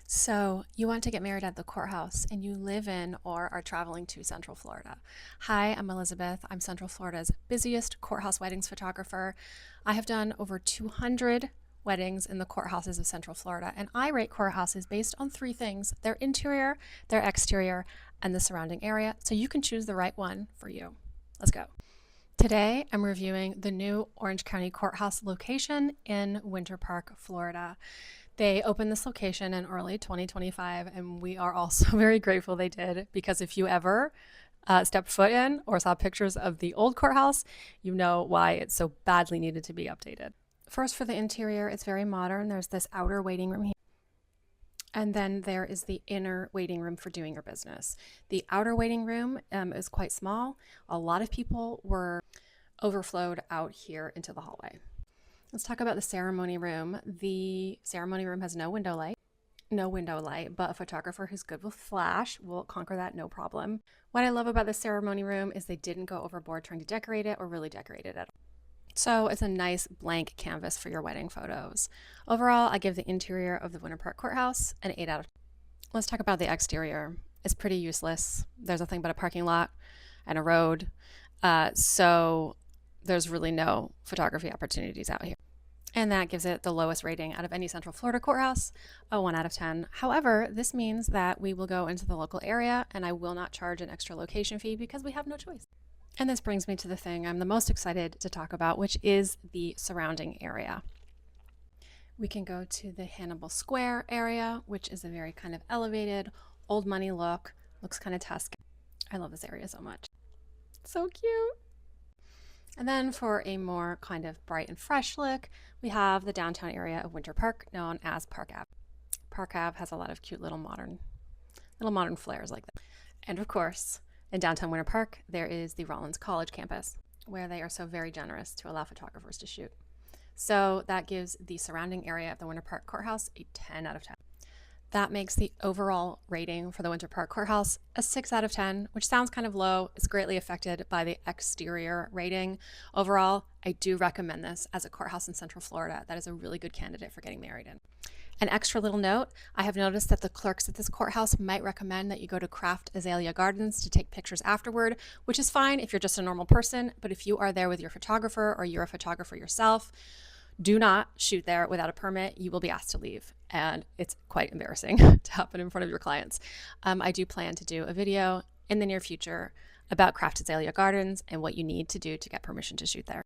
So, you want to get married at the courthouse and you live in or are traveling to Central Florida. Hi, I'm Elizabeth. I'm Central Florida's busiest courthouse weddings photographer. I have done over 200 weddings in the courthouses of Central Florida, and I rate courthouses based on three things: their interior, their exterior, and the surrounding area, so you can choose the right one for you. Let's go. Today, I'm reviewing the new Orange County Courthouse location in Winter Park, Florida. They opened this location in early 2025, and we are also very grateful they did, because if you ever stepped foot in or saw pictures of the old courthouse, you know why it so badly needed to be updated. First, for the interior, it's very modern. There's this outer waiting room here. And then there is the inner waiting room for doing your business. The outer waiting room is quite small. A lot of people were overflowed out here into the hallway. Let's talk about the ceremony room. The ceremony room has no window light, but a photographer who's good with flash will conquer that no problem. What I love about the ceremony room is they didn't go overboard trying to decorate it or really decorate it at all. So it's a nice blank canvas for your wedding photos. Overall, I give the interior of the Winter Park Courthouse an 8 out of 10. Let's talk about the exterior. It's pretty useless. There's nothing but a parking lot and a road. So there's really no photography opportunities out here. And that gives it the lowest rating out of any Central Florida courthouse, a 1 out of 10. However, this means that we will go into the local area and I will not charge an extra location fee because we have no choice. And this brings me to the thing I'm the most excited to talk about, which is the surrounding area. We can go to the Hannibal Square area, which is a very kind of elevated, old money look. Looks kind of Tuscan. I love this area so much. So cute. And then for a more kind of bright and fresh look, we have the downtown area of Winter Park, known as Park Ave. Park Ave has a lot of cute little modern flares like that. And of course, in downtown Winter Park, there is the Rollins College campus, where they are so very generous to allow photographers to shoot. So that gives the surrounding area of the Winter Park Courthouse a 10 out of 10. That makes the overall rating for the Winter Park Courthouse a 6 out of 10, which sounds kind of low. It's greatly affected by the exterior rating. Overall, I do recommend this as a courthouse in Central Florida. That is a really good candidate for getting married in. An extra little note, I have noticed that the clerks at this courthouse might recommend that you go to Craft Azalea Gardens to take pictures afterward, which is fine if you're just a normal person, but if you are there with your photographer or you're a photographer yourself, do not shoot there without a permit. You will be asked to leave, and it's quite embarrassing to happen in front of your clients. I do plan to do a video in the near future about Craft Azalea Gardens and what you need to do to get permission to shoot there.